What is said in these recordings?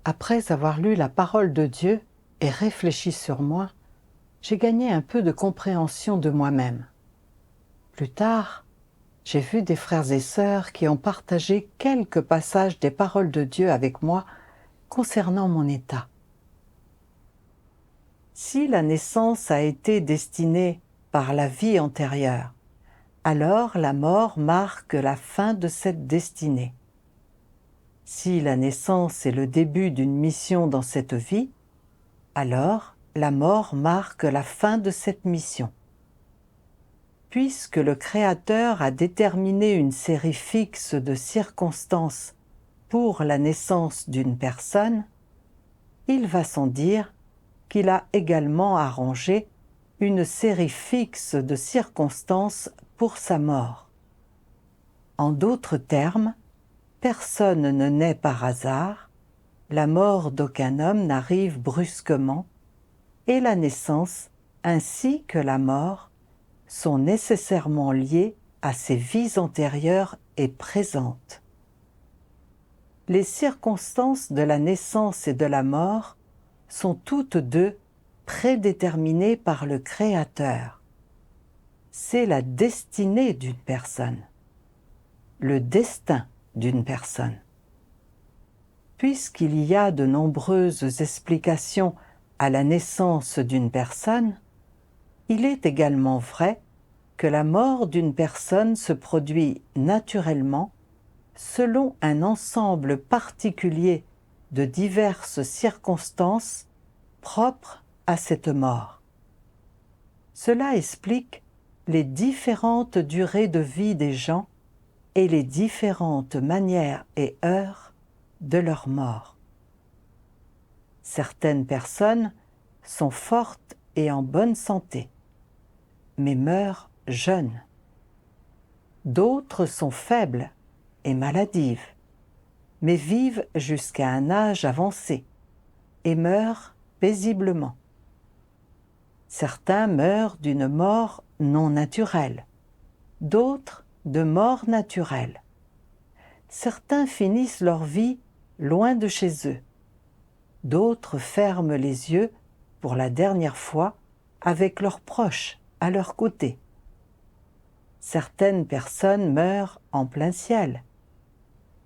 Après avoir lu la parole de Dieu et réfléchi sur moi, j'ai gagné un peu de compréhension de moi-même. Plus tard, j'ai vu des frères et sœurs qui ont partagé quelques passages des paroles de Dieu avec moi concernant mon état. Si la naissance a été destinée par la vie antérieure, alors la mort marque la fin de cette destinée. Si la naissance est le début d'une mission dans cette vie, alors la mort marque la fin de cette mission. Puisque le Créateur a déterminé une série fixe de circonstances pour la naissance d'une personne, il va sans dire qu'il a également arrangé une série fixe de circonstances pour sa mort. En d'autres termes, personne ne naît par hasard, la mort d'aucun homme n'arrive brusquement, et la naissance ainsi que la mort sont nécessairement liées à ses vies antérieures et présentes. Les circonstances de la naissance et de la mort sont toutes deux prédéterminées par le Créateur. C'est la destinée d'une personne, le destin d'une personne. Puisqu'il y a de nombreuses explications à la naissance d'une personne, il est également vrai que la mort d'une personne se produit naturellement selon un ensemble particulier de diverses circonstances propres à cette mort. Cela explique les différentes durées de vie des gens et les différentes manières et heures de leur mort. Certaines personnes sont fortes et en bonne santé, mais meurent jeunes. D'autres sont faibles et maladives, mais vivent jusqu'à un âge avancé et meurent paisiblement. Certains meurent d'une mort non naturelle, d'autres de mort naturelle. Certains finissent leur vie loin de chez eux, d'autres ferment les yeux pour la dernière fois avec leurs proches à leur côté. Certaines personnes meurent en plein ciel,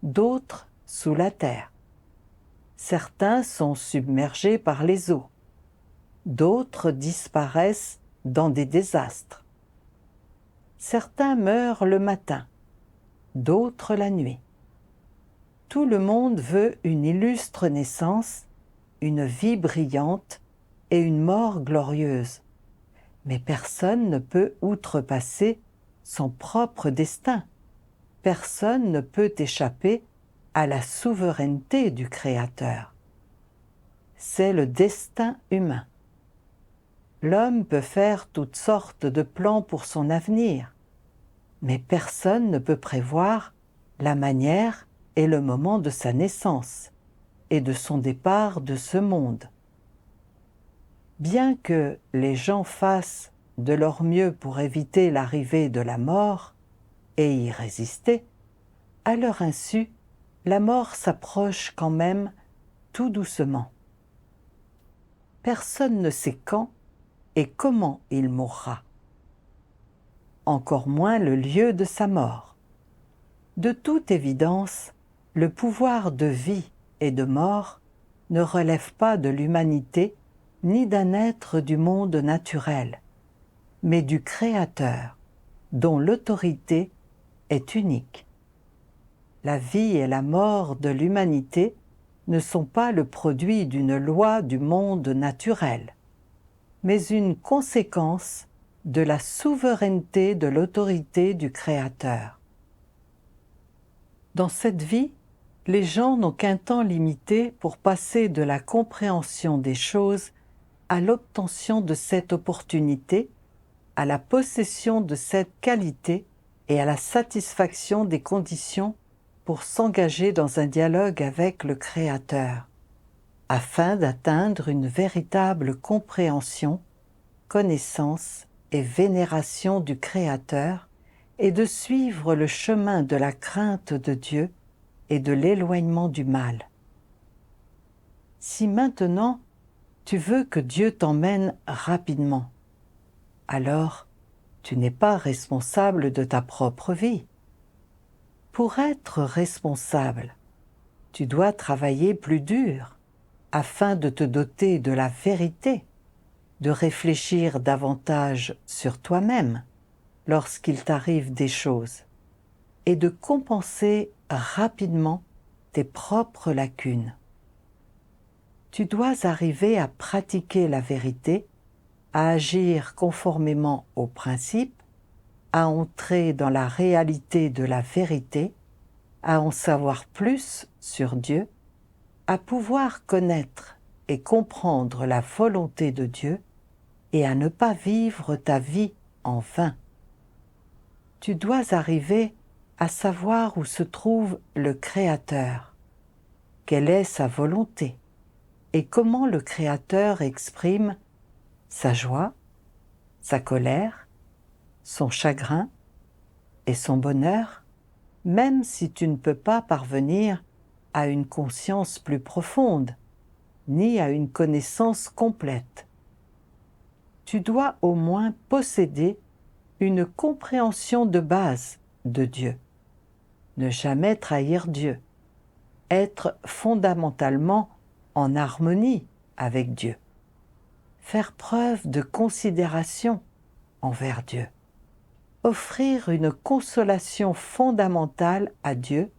d'autres sous la terre. Certains sont submergés par les eaux, d'autres disparaissent dans des désastres. Certains meurent le matin, d'autres la nuit. Tout le monde veut une illustre naissance, une vie brillante et une mort glorieuse. Mais personne ne peut outrepasser son propre destin. Personne ne peut échapper à la souveraineté du Créateur. C'est le destin humain. L'homme peut faire toutes sortes de plans pour son avenir, mais personne ne peut prévoir la manière et le moment de sa naissance et de son départ de ce monde. Bien que les gens fassent de leur mieux pour éviter l'arrivée de la mort et y résister, à leur insu, la mort s'approche quand même tout doucement. Personne ne sait quand et comment il mourra, encore moins le lieu de sa mort. De toute évidence, le pouvoir de vie et de mort ne relève pas de l'humanité ni d'un être du monde naturel, mais du Créateur, dont l'autorité est unique. La vie et la mort de l'humanité ne sont pas le produit d'une loi du monde naturel, mais une conséquence de la souveraineté de l'autorité du Créateur. Dans cette vie, les gens n'ont qu'un temps limité pour passer de la compréhension des choses à l'obtention de cette opportunité, à la possession de cette qualité et à la satisfaction des conditions pour s'engager dans un dialogue avec le Créateur, afin d'atteindre une véritable compréhension, connaissance et vénération du Créateur et de suivre le chemin de la crainte de Dieu et de l'éloignement du mal. Si maintenant tu veux que Dieu t'emmène rapidement, alors tu n'es pas responsable de ta propre vie. Pour être responsable, tu dois travailler plus dur afin de te doter de la vérité, de réfléchir davantage sur toi-même lorsqu'il t'arrive des choses et de compenser rapidement tes propres lacunes. Tu dois arriver à pratiquer la vérité, à agir conformément aux principes, à entrer dans la réalité de la vérité, à en savoir plus sur Dieu, à pouvoir connaître et comprendre la volonté de Dieu et à ne pas vivre ta vie en vain. Tu dois arriver à savoir où se trouve le Créateur, quelle est sa volonté et comment le Créateur exprime sa joie, sa colère, son chagrin et son bonheur, même si tu ne peux pas parvenir à une conscience plus profonde, ni à une connaissance complète. Tu dois au moins posséder une compréhension de base de Dieu. Ne jamais trahir Dieu. Être fondamentalement en harmonie avec Dieu. Faire preuve de considération envers Dieu. Offrir une consolation fondamentale à Dieu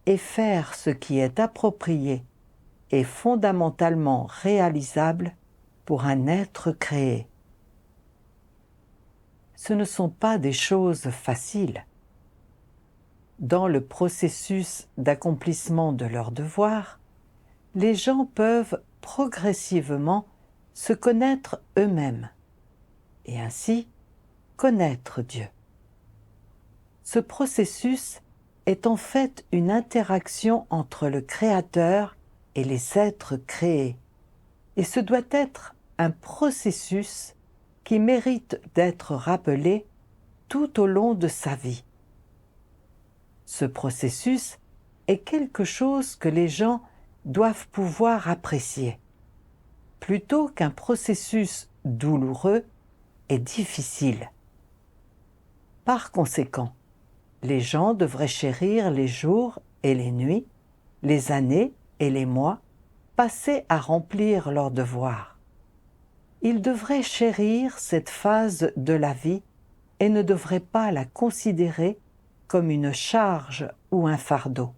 et faire ce qui est approprié et fondamentalement réalisable pour un être créé. Ce ne sont pas des choses faciles. Dans le processus d'accomplissement de leurs devoirs, les gens peuvent progressivement se connaître eux-mêmes et ainsi connaître Dieu. Ce processus est en fait une interaction entre le Créateur et les êtres créés, et ce doit être un processus qui mérite d'être rappelé tout au long de sa vie. Ce processus est quelque chose que les gens doivent pouvoir apprécier, plutôt qu'un processus douloureux et difficile. Par conséquent, les gens devraient chérir les jours et les nuits, les années et les mois passés à remplir leurs devoirs. Ils devraient chérir cette phase de la vie et ne devraient pas la considérer comme une charge ou un fardeau.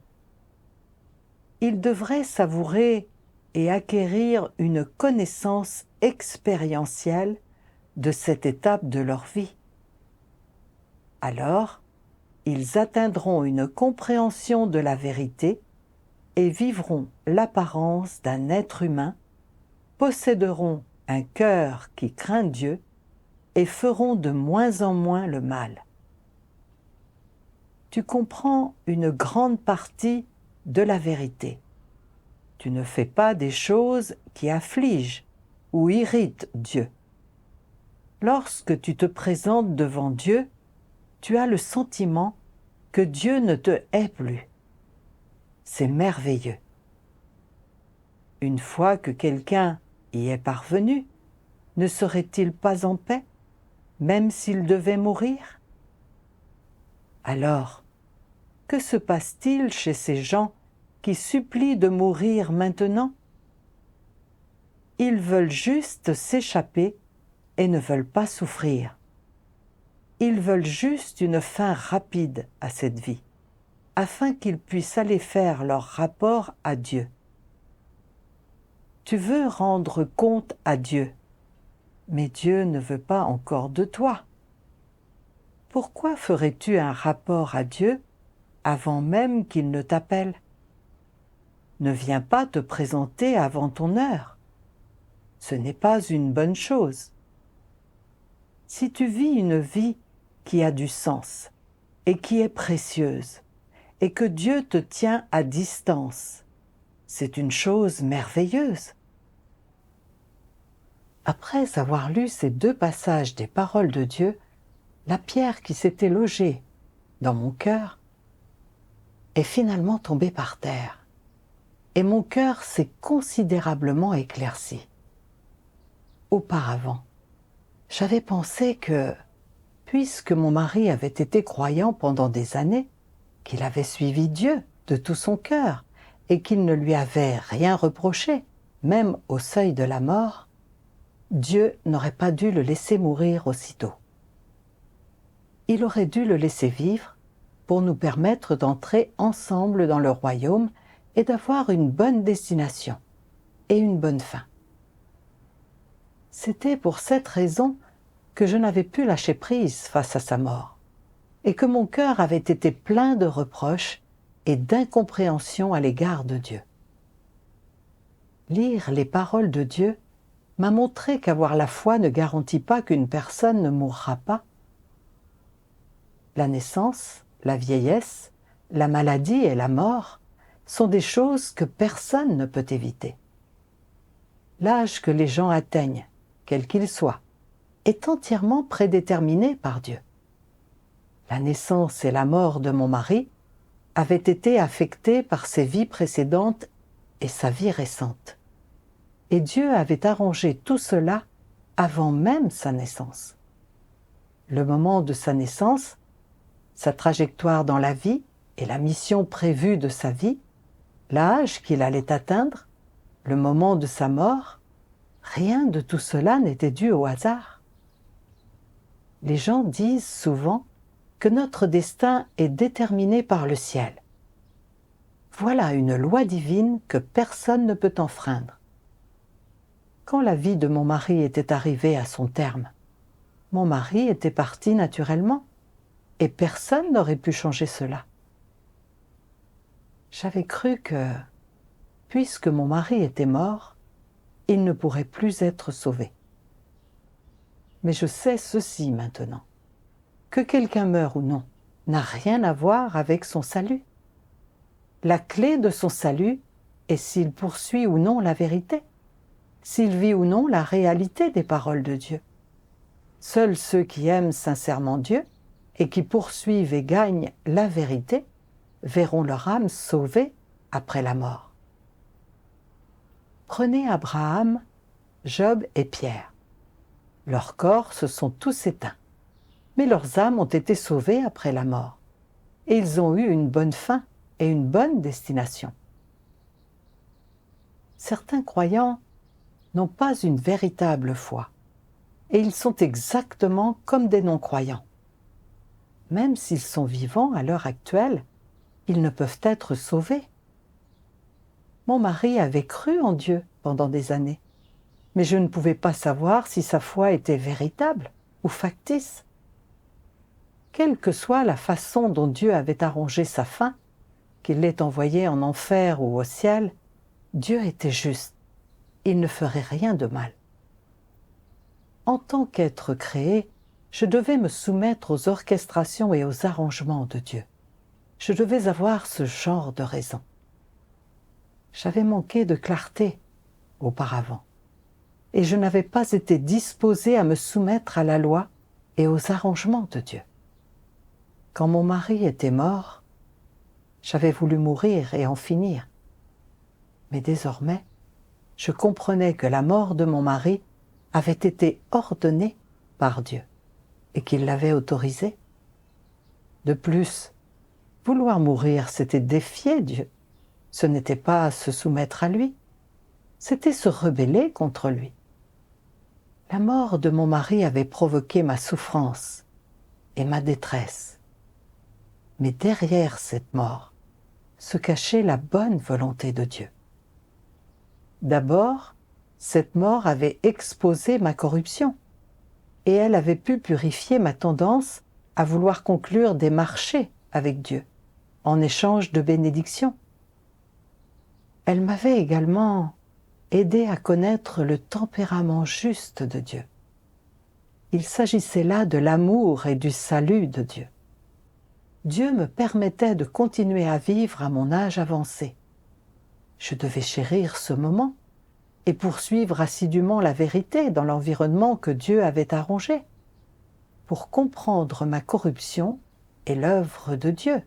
Ils devraient savourer et acquérir une connaissance expérientielle de cette étape de leur vie. Alors, ils atteindront une compréhension de la vérité et vivront l'apparence d'un être humain, posséderont un cœur qui craint Dieu et feront de moins en moins le mal. Tu comprends une grande partie de la vérité. Tu ne fais pas des choses qui affligent ou irritent Dieu. Lorsque tu te présentes devant Dieu, tu as le sentiment que Dieu ne te hait plus. C'est merveilleux. Une fois que quelqu'un y est parvenu, ne serait-il pas en paix, même s'il devait mourir? Alors, que se passe-t-il chez ces gens qui supplient de mourir maintenant? Ils veulent juste s'échapper et ne veulent pas souffrir. Ils veulent juste une fin rapide à cette vie, afin qu'ils puissent aller faire leur rapport à Dieu. Tu veux rendre compte à Dieu, mais Dieu ne veut pas encore de toi. Pourquoi ferais-tu un rapport à Dieu avant même qu'il ne t'appelle? Ne viens pas te présenter avant ton heure. Ce n'est pas une bonne chose. Si tu vis une vie qui a du sens et qui est précieuse, et que Dieu te tient à distance, c'est une chose merveilleuse. Après avoir lu ces deux passages des paroles de Dieu, la pierre qui s'était logée dans mon cœur est finalement tombée par terre. et mon cœur s'est considérablement éclairci. Auparavant, j'avais pensé que, puisque mon mari avait été croyant pendant des années, qu'il avait suivi Dieu de tout son cœur et qu'il ne lui avait rien reproché, même au seuil de la mort, Dieu n'aurait pas dû le laisser mourir aussitôt. Il aurait dû le laisser vivre pour nous permettre d'entrer ensemble dans le royaume et d'avoir une bonne destination et une bonne fin. C'était pour cette raison que je n'avais pu lâcher prise face à sa mort et que mon cœur avait été plein de reproches et d'incompréhension à l'égard de Dieu. Lire les paroles de Dieu m'a montré qu'avoir la foi ne garantit pas qu'une personne ne mourra pas. La naissance, la vieillesse, la maladie et la mort sont des choses que personne ne peut éviter. L'âge que les gens atteignent, quel qu'il soit, est entièrement prédéterminé par Dieu. La naissance et la mort de mon mari avaient été affectées par ses vies précédentes et sa vie récente. Et Dieu avait arrangé tout cela avant même sa naissance. Le moment de sa naissance, sa trajectoire dans la vie et la mission prévue de sa vie, l'âge qu'il allait atteindre, le moment de sa mort, rien de tout cela n'était dû au hasard. Les gens disent souvent que notre destin est déterminé par le ciel. Voilà une loi divine que personne ne peut enfreindre. Quand la vie de mon mari était arrivée à son terme, mon mari était parti naturellement et personne n'aurait pu changer cela. J'avais cru que, puisque mon mari était mort, il ne pourrait plus être sauvé. Mais je sais ceci maintenant, que quelqu'un meure ou non n'a rien à voir avec son salut. La clé de son salut est s'il poursuit ou non la vérité, s'il vit ou non la réalité des paroles de Dieu. Seuls ceux qui aiment sincèrement Dieu et qui poursuivent et gagnent la vérité verront leur âme sauvée après la mort. Prenez Abraham, Job et Pierre. Leurs corps se sont tous éteints, mais leurs âmes ont été sauvées après la mort, et ils ont eu une bonne fin et une bonne destination. Certains croyants n'ont pas une véritable foi, et ils sont exactement comme des non-croyants. Même s'ils sont vivants à l'heure actuelle, ils ne peuvent être sauvés. Mon mari avait cru en Dieu pendant des années, mais je ne pouvais pas savoir si sa foi était véritable ou factice. Quelle que soit la façon dont Dieu avait arrangé sa fin, qu'il l'ait envoyé en enfer ou au ciel, Dieu était juste. Il ne ferait rien de mal. En tant qu'être créé, je devais me soumettre aux orchestrations et aux arrangements de Dieu. Je devais avoir ce genre de raison. J'avais manqué de clarté auparavant, et je n'avais pas été disposée à me soumettre à la loi et aux arrangements de Dieu. Quand mon mari était mort, j'avais voulu mourir et en finir. Mais désormais, je comprenais que la mort de mon mari avait été ordonnée par Dieu et qu'il l'avait autorisée. De plus, vouloir mourir, c'était défier Dieu. Ce n'était pas se soumettre à lui, c'était se rebeller contre lui. La mort de mon mari avait provoqué ma souffrance et ma détresse. Mais derrière cette mort se cachait la bonne volonté de Dieu. D'abord, cette mort avait exposé ma corruption et elle avait pu purifier ma tendance à vouloir conclure des marchés avec Dieu en échange de bénédictions. Elle m'avait également aidé à connaître le tempérament juste de Dieu. Il s'agissait là de l'amour et du salut de Dieu. Dieu me permettait de continuer à vivre à mon âge avancé. Je devais chérir ce moment et poursuivre assidûment la vérité dans l'environnement que Dieu avait arrangé, pour comprendre ma corruption et l'œuvre de Dieu,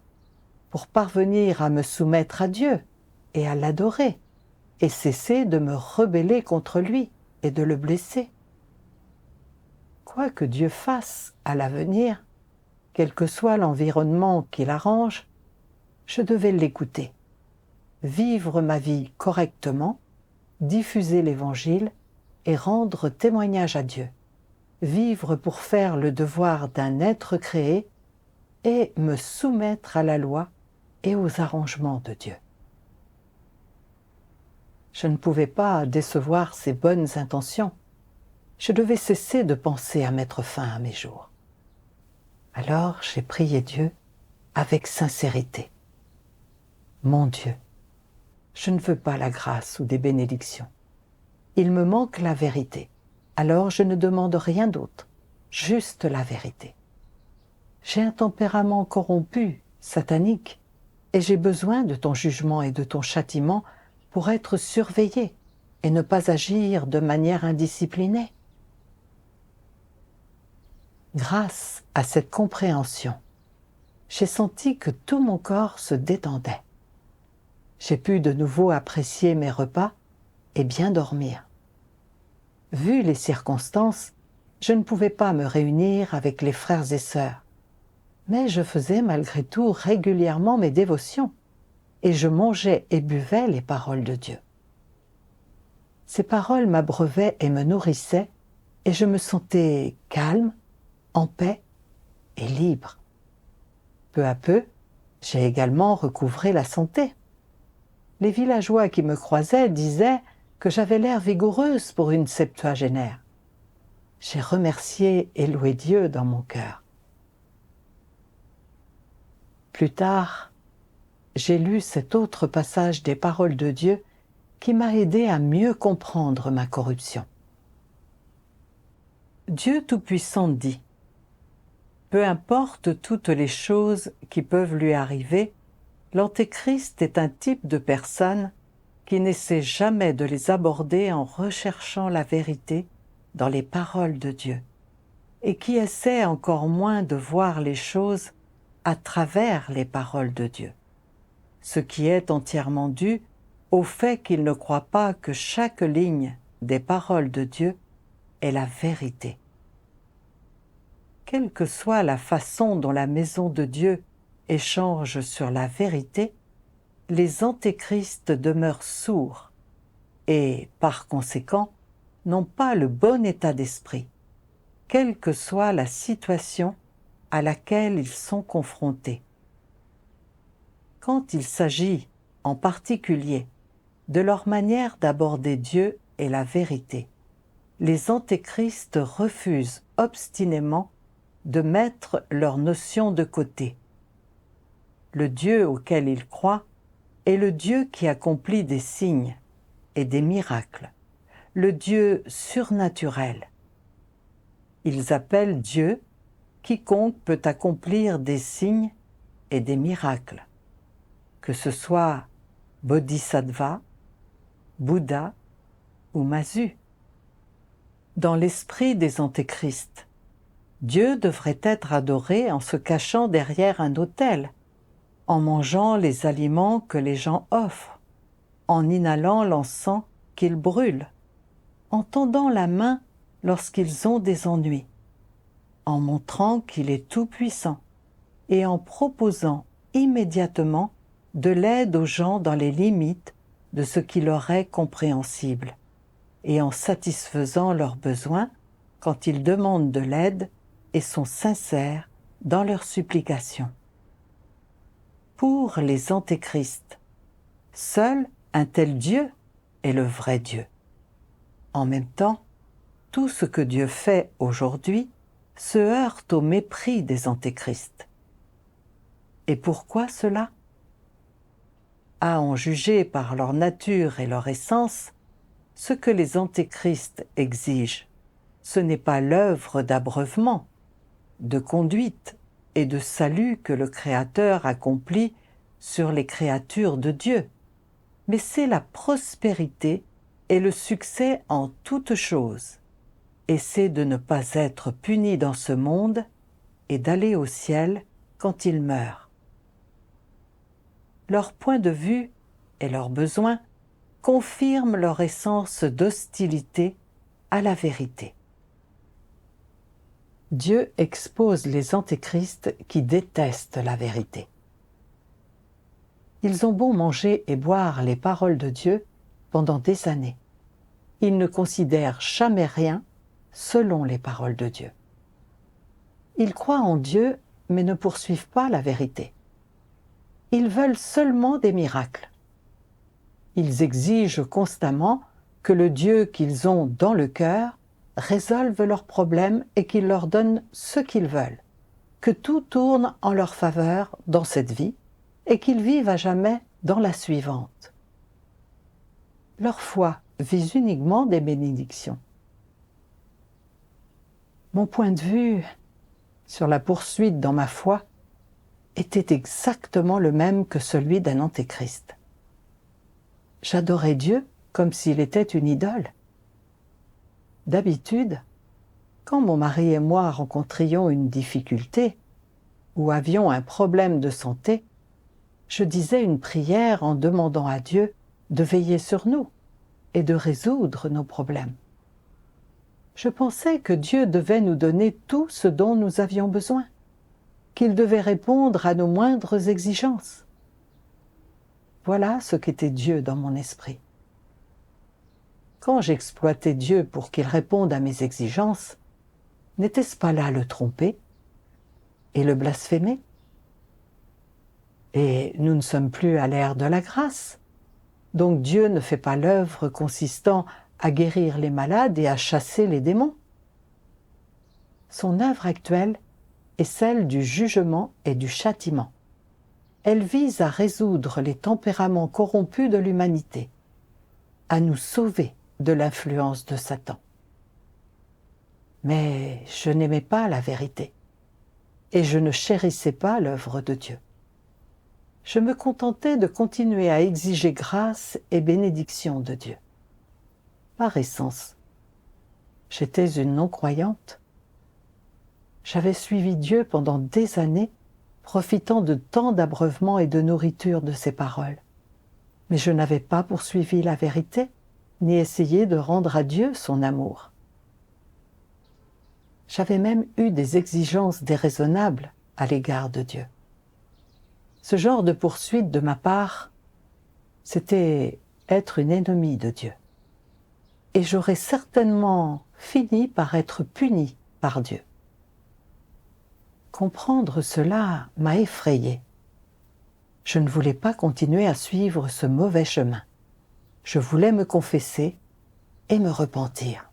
pour parvenir à me soumettre à Dieu et à l'adorer, et cesser de me rebeller contre lui et de le blesser. Quoi que Dieu fasse à l'avenir, quel que soit l'environnement qu'il arrange, je devais l'écouter, vivre ma vie correctement, diffuser l'Évangile et rendre témoignage à Dieu, vivre pour faire le devoir d'un être créé et me soumettre à la loi et aux arrangements de Dieu. Je ne pouvais pas décevoir ses bonnes intentions. Je devais cesser de penser à mettre fin à mes jours. Alors j'ai prié Dieu avec sincérité. Mon Dieu, je ne veux pas la grâce ou des bénédictions. Il me manque la vérité. Alors je ne demande rien d'autre, juste la vérité. J'ai un tempérament corrompu, satanique, et j'ai besoin de ton jugement et de ton châtiment pour être surveillé et ne pas agir de manière indisciplinée. Grâce à cette compréhension, j'ai senti que tout mon corps se détendait. J'ai pu de nouveau apprécier mes repas et bien dormir. Vu les circonstances, je ne pouvais pas me réunir avec les frères et sœurs, mais je faisais malgré tout régulièrement mes dévotions et je mangeais et buvais les paroles de Dieu. Ces paroles m'abreuvaient et me nourrissaient et je me sentais calme, en paix et libre. Peu à peu, j'ai également recouvré la santé. Les villageois qui me croisaient disaient que j'avais l'air vigoureuse pour une septuagénaire. J'ai remercié et loué Dieu dans mon cœur. Plus tard, j'ai lu cet autre passage des paroles de Dieu qui m'a aidé à mieux comprendre ma corruption. Dieu Tout-Puissant dit : peu importe toutes les choses qui peuvent lui arriver, l'Antéchrist est un type de personne qui n'essaie jamais de les aborder en recherchant la vérité dans les paroles de Dieu, et qui essaie encore moins de voir les choses à travers les paroles de Dieu, ce qui est entièrement dû au fait qu'il ne croit pas que chaque ligne des paroles de Dieu est la vérité. Quelle que soit la façon dont la maison de Dieu échange sur la vérité, les antéchrists demeurent sourds et, par conséquent, n'ont pas le bon état d'esprit, quelle que soit la situation à laquelle ils sont confrontés. Quand il s'agit, en particulier, de leur manière d'aborder Dieu et la vérité, les antéchrists refusent obstinément de mettre leurs notions de côté. Le Dieu auquel ils croient est le Dieu qui accomplit des signes et des miracles, le Dieu surnaturel. Ils appellent Dieu quiconque peut accomplir des signes et des miracles, que ce soit Bodhisattva, Bouddha ou Masu. Dans l'esprit des antéchrists, Dieu devrait être adoré en se cachant derrière un autel, en mangeant les aliments que les gens offrent, en inhalant l'encens qu'ils brûlent, en tendant la main lorsqu'ils ont des ennuis, en montrant qu'il est tout-puissant et en proposant immédiatement de l'aide aux gens dans les limites de ce qui leur est compréhensible, et en satisfaisant leurs besoins quand ils demandent de l'aide et sont sincères dans leurs supplications. Pour les antéchrists, seul un tel Dieu est le vrai Dieu. En même temps, tout ce que Dieu fait aujourd'hui se heurte au mépris des antéchrists. Et pourquoi cela ? À en juger par leur nature et leur essence, ce que les antéchrists exigent, ce n'est pas l'œuvre d'abreuvement, de conduite et de salut que le Créateur accomplit sur les créatures de Dieu, mais c'est la prospérité et le succès en toutes choses, et c'est de ne pas être puni dans ce monde et d'aller au ciel quand ils meurent. Leur point de vue et leurs besoins confirment leur essence d'hostilité à la vérité. Dieu expose les antéchrists qui détestent la vérité. Ils ont beau manger et boire les paroles de Dieu pendant des années. Ils ne considèrent jamais rien selon les paroles de Dieu. Ils croient en Dieu, mais ne poursuivent pas la vérité. Ils veulent seulement des miracles. Ils exigent constamment que le Dieu qu'ils ont dans le cœur résolve leurs problèmes et qu'il leur donne ce qu'ils veulent, que tout tourne en leur faveur dans cette vie et qu'ils vivent à jamais dans la suivante. Leur foi vise uniquement des bénédictions. Mon point de vue sur la poursuite dans ma foi était exactement le même que celui d'un antéchrist. J'adorais Dieu comme s'il était une idole. D'habitude, quand mon mari et moi rencontrions une difficulté ou avions un problème de santé, je disais une prière en demandant à Dieu de veiller sur nous et de résoudre nos problèmes. Je pensais que Dieu devait nous donner tout ce dont nous avions besoin, qu'il devait répondre à nos moindres exigences. Voilà ce qu'était Dieu dans mon esprit. Quand j'exploitais Dieu pour qu'il réponde à mes exigences, n'était-ce pas là le tromper et le blasphémer? Et nous ne sommes plus à l'ère de la grâce. Donc Dieu ne fait pas l'œuvre consistant à guérir les malades et à chasser les démons. Son œuvre actuelle est celle du jugement et du châtiment. Elle vise à résoudre les tempéraments corrompus de l'humanité, à nous sauver de l'influence de Satan. Mais je n'aimais pas la vérité et je ne chérissais pas l'œuvre de Dieu. Je me contentais de continuer à exiger grâce et bénédiction de Dieu. Par essence, j'étais une non-croyante. J'avais suivi Dieu pendant des années, profitant de tant d'abreuvements et de nourriture de ses paroles. Mais je n'avais pas poursuivi la vérité, ni essayé de rendre à Dieu son amour. J'avais même eu des exigences déraisonnables à l'égard de Dieu. Ce genre de poursuite de ma part, c'était être une ennemie de Dieu. Et j'aurais certainement fini par être punie par Dieu. Comprendre cela m'a effrayée. Je ne voulais pas continuer à suivre ce mauvais chemin. Je voulais me confesser et me repentir.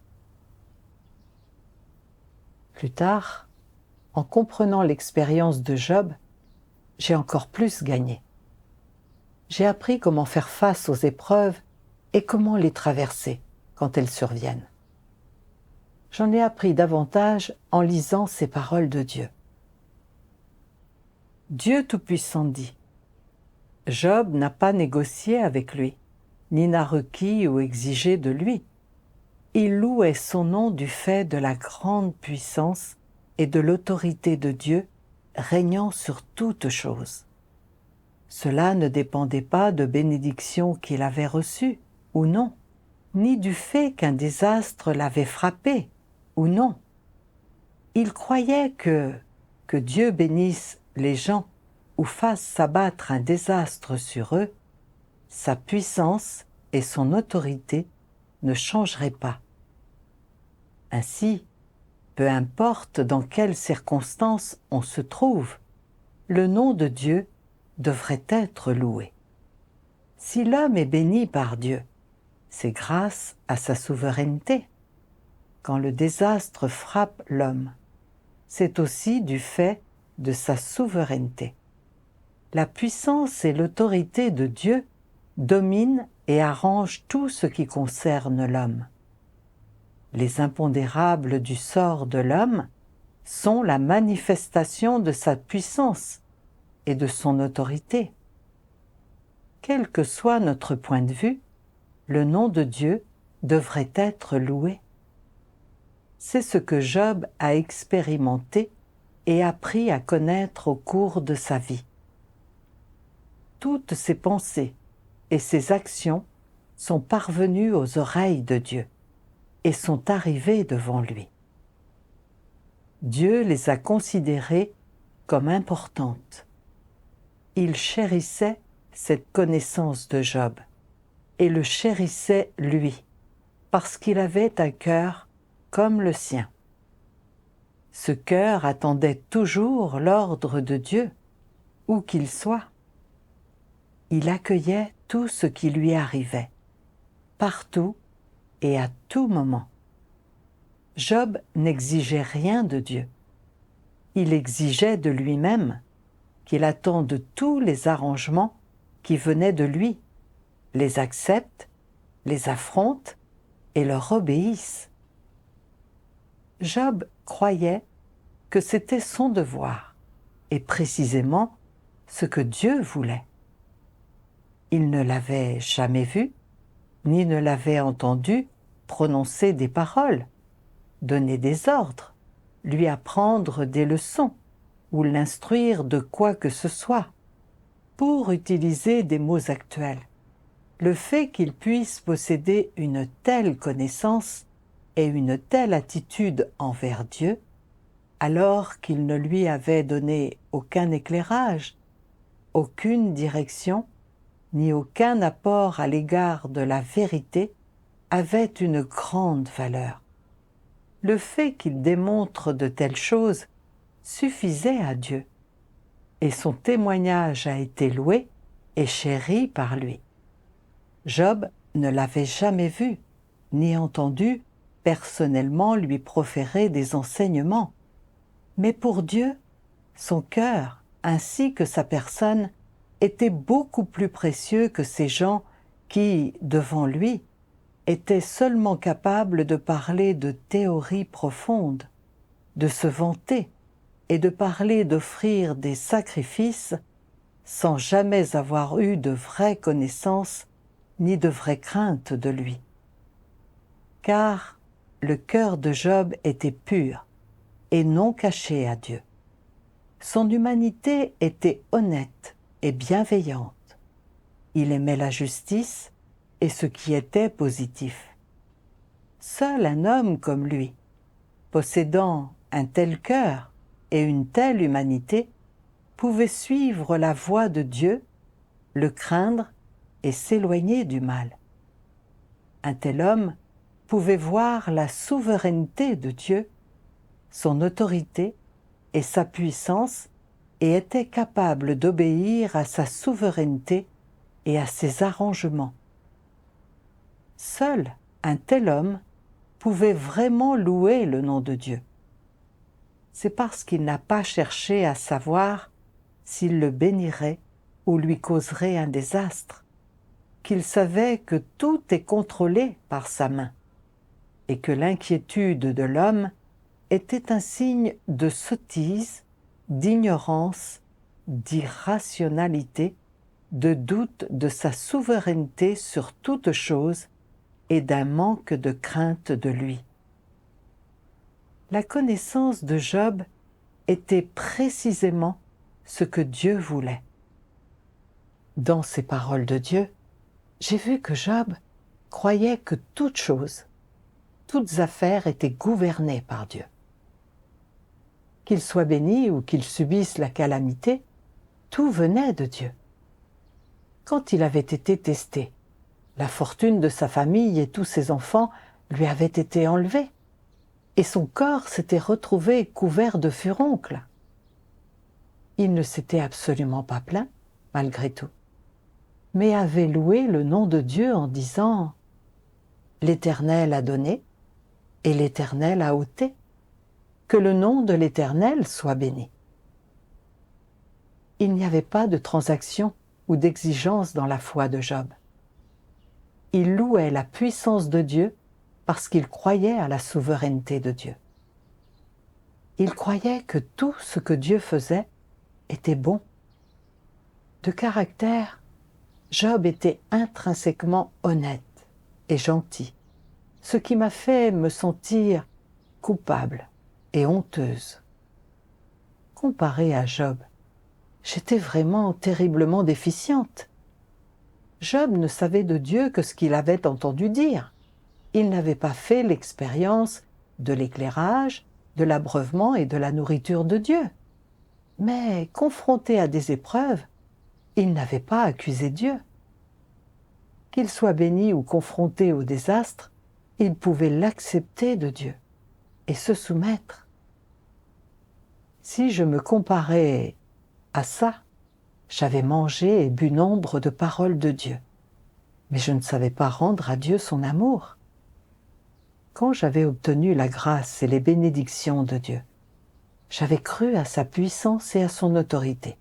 Plus tard, en comprenant l'expérience de Job, j'ai encore plus gagné. J'ai appris comment faire face aux épreuves et comment les traverser quand elles surviennent. J'en ai appris davantage en lisant ces paroles de Dieu. Dieu Tout-Puissant dit : Job n'a pas négocié avec lui, ni n'a requis ou exigé de lui. Il louait son nom du fait de la grande puissance et de l'autorité de Dieu régnant sur toutes choses. Cela ne dépendait pas de bénédictions qu'il avait reçues, ou non, ni du fait qu'un désastre l'avait frappé, ou non. Il croyait que Dieu bénisse les gens ou fasse s'abattre un désastre sur eux, sa puissance et son autorité ne changeraient pas. Ainsi, peu importe dans quelles circonstances on se trouve, le nom de Dieu devrait être loué. Si l'homme est béni par Dieu, c'est grâce à sa souveraineté. Quand le désastre frappe l'homme, c'est aussi du fait de sa souveraineté. La puissance et l'autorité de Dieu dominent et arrangent tout ce qui concerne l'homme. Les impondérables du sort de l'homme sont la manifestation de sa puissance et de son autorité. Quel que soit notre point de vue, le nom de Dieu devrait être loué. C'est ce que Job a expérimenté et appris à connaître au cours de sa vie. Toutes ses pensées, et ses actions sont parvenues aux oreilles de Dieu et sont arrivées devant lui. Dieu les a considérées comme importantes. Il chérissait cette connaissance de Job et le chérissait lui, parce qu'il avait un cœur comme le sien. Ce cœur attendait toujours l'ordre de Dieu, où qu'il soit. Il accueillait tout ce qui lui arrivait, partout et à tout moment. Job n'exigeait rien de Dieu. Il exigeait de lui-même qu'il attende tous les arrangements qui venaient de lui, les accepte, les affronte et leur obéisse. Job croyait que c'était son devoir, et précisément ce que Dieu voulait. Il ne l'avait jamais vu, ni ne l'avait entendu prononcer des paroles, donner des ordres, lui apprendre des leçons ou l'instruire de quoi que ce soit. Pour utiliser des mots actuels, le fait qu'il puisse posséder une telle connaissance et une telle attitude envers Dieu, alors qu'il ne lui avait donné aucun éclairage, aucune direction, ni aucun apport à l'égard de la vérité, avait une grande valeur. Le fait qu'il démontre de telles choses suffisait à Dieu, et son témoignage a été loué et chéri par lui. Job ne l'avait jamais vu, ni entendu personnellement lui proférer des enseignements, mais pour Dieu, son cœur ainsi que sa personne étaient beaucoup plus précieux que ces gens qui, devant lui, étaient seulement capables de parler de théories profondes, de se vanter et de parler d'offrir des sacrifices sans jamais avoir eu de vraies connaissances ni de vraies craintes de lui. Car le cœur de Job était pur et non caché à Dieu. Son humanité était honnête et bienveillante. Il aimait la justice et ce qui était positif. Seul un homme comme lui, possédant un tel cœur et une telle humanité, pouvait suivre la voie de Dieu, le craindre et s'éloigner du mal. Un tel homme pouvait voir la souveraineté de Dieu, son autorité et sa puissance, et était capable d'obéir à sa souveraineté et à ses arrangements. Seul un tel homme pouvait vraiment louer le nom de Dieu. C'est parce qu'il n'a pas cherché à savoir s'il le bénirait ou lui causerait un désastre, qu'il savait que tout est contrôlé par sa main, et que l'inquiétude de l'homme était un signe de sottise, d'ignorance, d'irrationalité, de doute de sa souveraineté sur toute chose et d'un manque de crainte de lui. La connaissance de Job était précisément ce que Dieu voulait. Dans ces paroles de Dieu, j'ai vu que Job croyait que toutes choses, toutes affaires étaient gouvernées par Dieu. Qu'il soit béni ou qu'il subisse la calamité, tout venait de Dieu. Quand il avait été testé, la fortune de sa famille et tous ses enfants lui avaient été enlevés, et son corps s'était retrouvé couvert de furoncles. Il ne s'était absolument pas plaint, malgré tout, mais avait loué le nom de Dieu en disant « L'Éternel a donné, et l'Éternel a ôté. Que le nom de l'Éternel soit béni. » Il n'y avait pas de transaction ou d'exigence dans la foi de Job. Il louait la puissance de Dieu parce qu'il croyait à la souveraineté de Dieu. Il croyait que tout ce que Dieu faisait était bon. De caractère, Job était intrinsèquement honnête et gentil, ce qui m'a fait me sentir coupable et honteuse. Comparée à Job, j'étais vraiment terriblement déficiente. Job ne savait de Dieu que ce qu'il avait entendu dire. Il n'avait pas fait l'expérience de l'éclairage, de l'abreuvement et de la nourriture de Dieu. Mais confronté à des épreuves, il n'avait pas accusé Dieu. Qu'il soit béni ou confronté au désastre, il pouvait l'accepter de Dieu et se soumettre. Si je me comparais à ça, j'avais mangé et bu nombre de paroles de Dieu, mais je ne savais pas rendre à Dieu son amour. Quand j'avais obtenu la grâce et les bénédictions de Dieu, j'avais cru à sa puissance et à son autorité.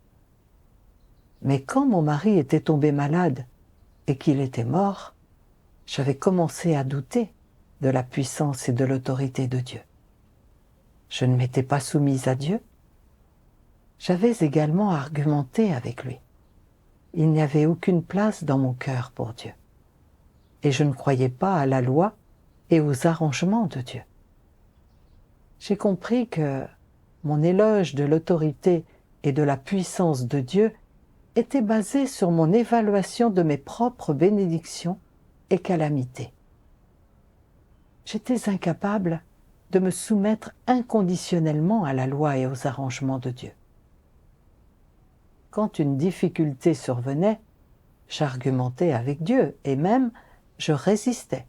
Mais quand mon mari était tombé malade et qu'il était mort, j'avais commencé à douter de la puissance et de l'autorité de Dieu. Je ne m'étais pas soumise à Dieu. J'avais également argumenté avec lui. Il n'y avait aucune place dans mon cœur pour Dieu. Et je ne croyais pas à la loi et aux arrangements de Dieu. J'ai compris que mon éloge de l'autorité et de la puissance de Dieu était basé sur mon évaluation de mes propres bénédictions et calamités. J'étais incapable de me soumettre inconditionnellement à la loi et aux arrangements de Dieu. Quand une difficulté survenait, j'argumentais avec Dieu et même je résistais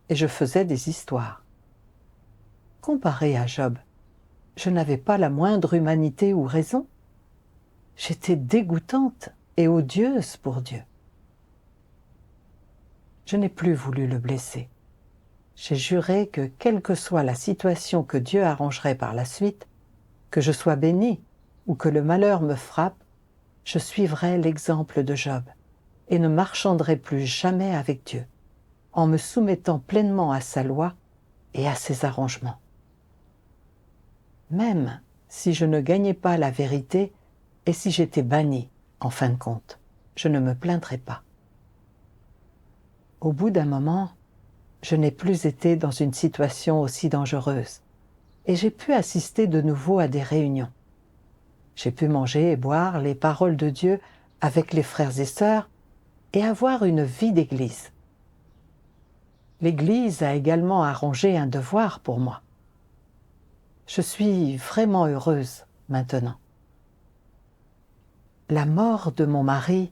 et je faisais des histoires. Comparé à Job, je n'avais pas la moindre humanité ou raison. J'étais dégoûtante et odieuse pour Dieu. Je n'ai plus voulu le blesser. J'ai juré que quelle que soit la situation que Dieu arrangerait par la suite, que je sois bénie ou que le malheur me frappe, je suivrai l'exemple de Job et ne marchanderai plus jamais avec Dieu, en me soumettant pleinement à sa loi et à ses arrangements. Même si je ne gagnais pas la vérité et si j'étais bannie, en fin de compte, je ne me plaindrais pas. Au bout d'un moment, je n'ai plus été dans une situation aussi dangereuse et j'ai pu assister de nouveau à des réunions. J'ai pu manger et boire les paroles de Dieu avec les frères et sœurs et avoir une vie d'église. L'Église a également arrangé un devoir pour moi. Je suis vraiment heureuse maintenant. La mort de mon mari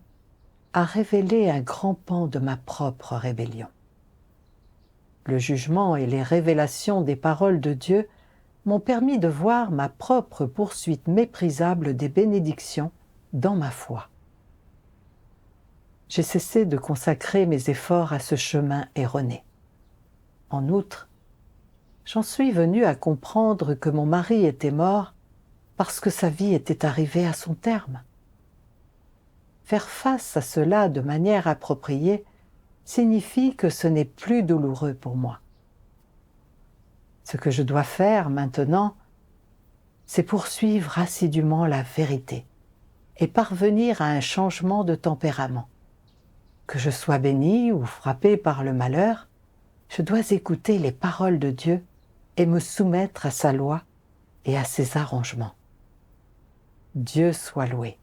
a révélé un grand pan de ma propre rébellion. Le jugement et les révélations des paroles de Dieu m'ont permis de voir ma propre poursuite méprisable des bénédictions dans ma foi. J'ai cessé de consacrer mes efforts à ce chemin erroné. En outre, j'en suis venue à comprendre que mon mari était mort parce que sa vie était arrivée à son terme. Faire face à cela de manière appropriée signifie que ce n'est plus douloureux pour moi. Ce que je dois faire maintenant, c'est poursuivre assidûment la vérité et parvenir à un changement de tempérament. Que je sois bénie ou frappée par le malheur, je dois écouter les paroles de Dieu et me soumettre à sa loi et à ses arrangements. Dieu soit loué.